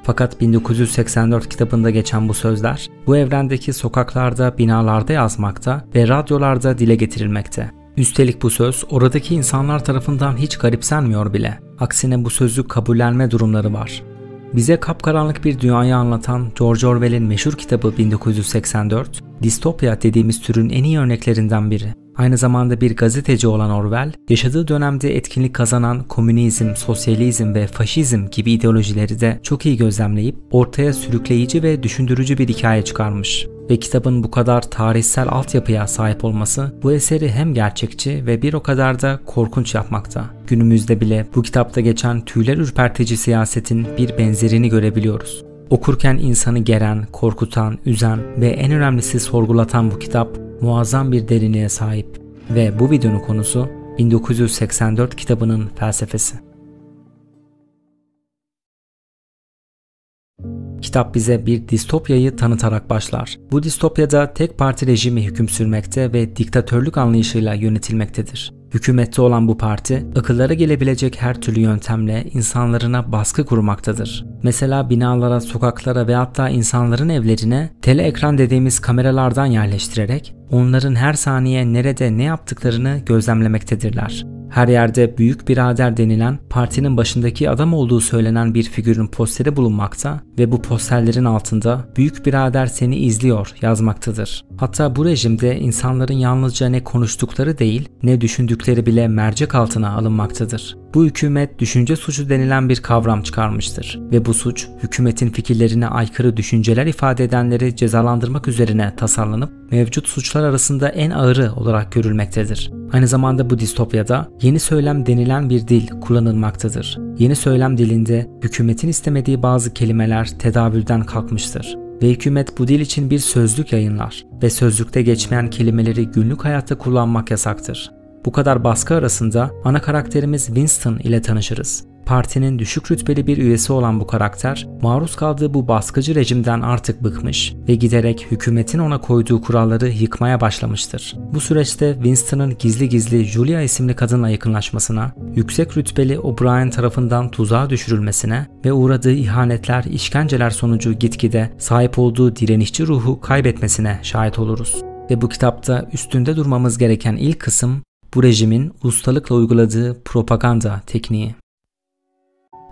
Fakat 1984 kitabında geçen bu sözler bu evrendeki sokaklarda, binalarda yazmakta ve radyolarda dile getirilmekte. Üstelik bu söz oradaki insanlar tarafından hiç garipsenmiyor bile. Aksine bu sözü kabullenme durumları var. Bize kapkaranlık bir dünyayı anlatan George Orwell'in meşhur kitabı 1984, distopya dediğimiz türün en iyi örneklerinden biri. Aynı zamanda bir gazeteci olan Orwell, yaşadığı dönemde etkinlik kazanan komünizm, sosyalizm ve faşizm gibi ideolojileri de çok iyi gözlemleyip ortaya sürükleyici ve düşündürücü bir hikaye çıkarmış. Ve kitabın bu kadar tarihsel altyapıya sahip olması bu eseri hem gerçekçi ve bir o kadar da korkunç yapmakta. Günümüzde bile bu kitapta geçen tüyler ürpertici siyasetin bir benzerini görebiliyoruz. Okurken insanı geren, korkutan, üzen ve en önemlisi sorgulatan bu kitap muazzam bir derinliğe sahip ve bu videonun konusu 1984 kitabının felsefesi. Kitap bize bir distopyayı tanıtarak başlar. Bu distopyada tek parti rejimi hüküm sürmekte ve diktatörlük anlayışıyla yönetilmektedir. Hükümette olan bu parti, akıllara gelebilecek her türlü yöntemle insanlarına baskı kurmaktadır. Mesela binalara, sokaklara ve hatta insanların evlerine teleekran dediğimiz kameralardan yerleştirerek onların her saniye nerede ne yaptıklarını gözlemlemektedirler. Her yerde büyük birader denilen partinin başındaki adam olduğu söylenen bir figürün posteri bulunmakta ve bu posterlerin altında büyük birader seni izliyor yazmaktadır. Hatta bu rejimde insanların yalnızca ne konuştukları değil ne düşündükleri bile mercek altına alınmaktadır. Bu hükümet düşünce suçu denilen bir kavram çıkarmıştır ve bu suç hükümetin fikirlerine aykırı düşünceler ifade edenleri cezalandırmak üzerine tasarlanıp mevcut suçlar arasında en ağırı olarak görülmektedir. Aynı zamanda bu distopyada yeni söylem denilen bir dil kullanılmaktadır. Yeni söylem dilinde hükümetin istemediği bazı kelimeler tedavülden kalkmıştır ve hükümet bu dil için bir sözlük yayınlar ve sözlükte geçmeyen kelimeleri günlük hayatta kullanmak yasaktır. Bu kadar baskı arasında ana karakterimiz Winston ile tanışırız. Partinin düşük rütbeli bir üyesi olan bu karakter, maruz kaldığı bu baskıcı rejimden artık bıkmış ve giderek hükümetin ona koyduğu kuralları yıkmaya başlamıştır. Bu süreçte Winston'ın gizli gizli Julia isimli kadınla yakınlaşmasına, yüksek rütbeli O'Brien tarafından tuzağa düşürülmesine ve uğradığı ihanetler, işkenceler sonucu gitgide sahip olduğu direnişçi ruhu kaybetmesine şahit oluruz. Ve bu kitapta üstünde durmamız gereken ilk kısım, bu rejimin ustalıkla uyguladığı propaganda tekniği.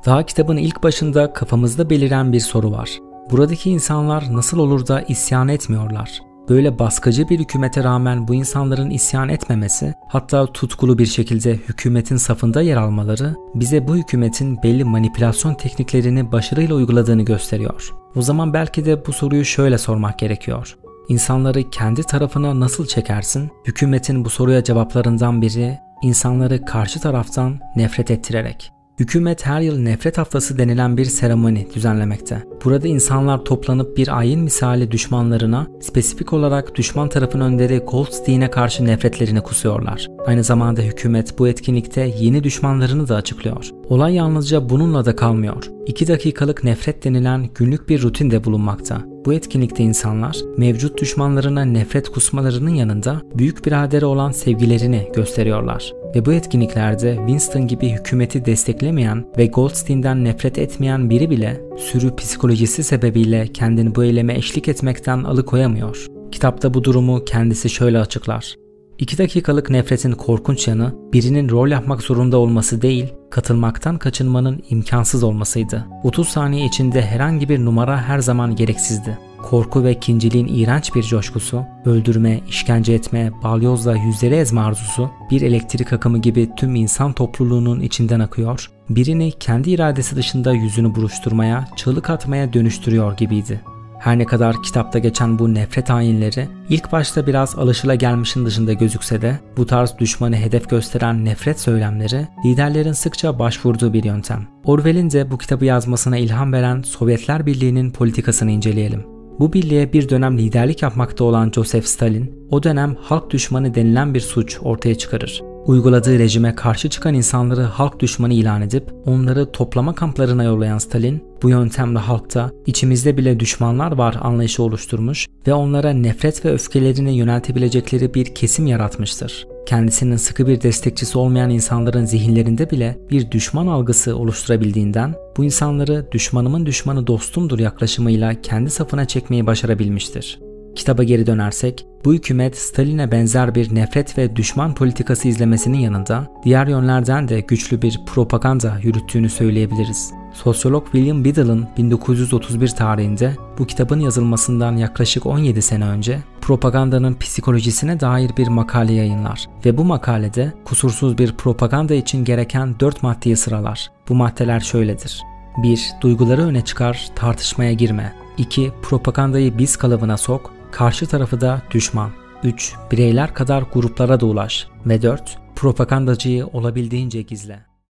Daha kitabın ilk başında kafamızda beliren bir soru var. Buradaki insanlar nasıl olur da isyan etmiyorlar? Böyle baskıcı bir hükümete rağmen bu insanların isyan etmemesi, hatta tutkulu bir şekilde hükümetin safında yer almaları bize bu hükümetin belli manipülasyon tekniklerini başarıyla uyguladığını gösteriyor. O zaman belki de bu soruyu şöyle sormak gerekiyor. İnsanları kendi tarafına nasıl çekersin? Hükümetin bu soruya cevaplarından biri, insanları karşı taraftan nefret ettirerek. Hükümet her yıl nefret haftası denilen bir seremoni düzenlemekte. Burada insanlar toplanıp bir ayin misali düşmanlarına, spesifik olarak düşman tarafın önderi Goldstein'e karşı nefretlerini kusuyorlar. Aynı zamanda hükümet bu etkinlikte yeni düşmanlarını da açıklıyor. Olay yalnızca bununla da kalmıyor. 2 dakikalık nefret denilen günlük bir rutin de bulunmakta. Bu etkinlikte insanlar mevcut düşmanlarına nefret kusmalarının yanında büyük biraderi olan sevgilerini gösteriyorlar. Ve bu etkinliklerde Winston gibi hükümeti desteklemeyen ve Goldstein'den nefret etmeyen biri bile sürü psikolojisi sebebiyle kendini bu eyleme eşlik etmekten alıkoyamıyor. Kitapta bu durumu kendisi şöyle açıklar. 2 dakikalık nefretin korkunç yanı birinin rol yapmak zorunda olması değil, katılmaktan kaçınmanın imkansız olmasıydı. 30 saniye içinde herhangi bir numara her zaman gereksizdi. Korku ve kinciliğin iğrenç bir coşkusu, öldürme, işkence etme, balyozla yüzleri ezme arzusu bir elektrik akımı gibi tüm insan topluluğunun içinden akıyor, birini kendi iradesi dışında yüzünü buruşturmaya, çığlık atmaya dönüştürüyor gibiydi. Her ne kadar kitapta geçen bu nefret ayinleri ilk başta biraz alışılagelmişin dışında gözükse de bu tarz düşmanı hedef gösteren nefret söylemleri liderlerin sıkça başvurduğu bir yöntem. Orwell'in de bu kitabı yazmasına ilham veren Sovyetler Birliği'nin politikasını inceleyelim. Bu birliğe bir dönem liderlik yapmakta olan Joseph Stalin, o dönem halk düşmanı denilen bir suç ortaya çıkarır. Uyguladığı rejime karşı çıkan insanları halk düşmanı ilan edip onları toplama kamplarına yollayan Stalin, bu yöntemle halkta içimizde bile düşmanlar var anlayışı oluşturmuş ve onlara nefret ve öfkelerini yöneltebilecekleri bir kesim yaratmıştır. kendisinin sıkı bir destekçisi olmayan insanların zihinlerinde bile bir düşman algısı oluşturabildiğinden bu insanları düşmanımın düşmanı dostumdur yaklaşımıyla kendi safına çekmeyi başarabilmiştir. Kitaba geri dönersek, bu hükümet Stalin'e benzer bir nefret ve düşman politikası izlemesinin yanında diğer yönlerden de güçlü bir propaganda yürüttüğünü söyleyebiliriz. Sosyolog William Biddle'ın 1931 tarihinde bu kitabın yazılmasından yaklaşık 17 sene önce propagandanın psikolojisine dair bir makale yayınlar ve bu makalede kusursuz bir propaganda için gereken 4 maddeyi sıralar. Bu maddeler şöyledir: 1. Duyguları öne çıkar, tartışmaya girme. 2. Propagandayı biz kalıbına sok, karşı tarafı da düşman. 3. Bireyler kadar gruplara da ulaş. Ve 4. Propagandacıyı olabildiğince gizle.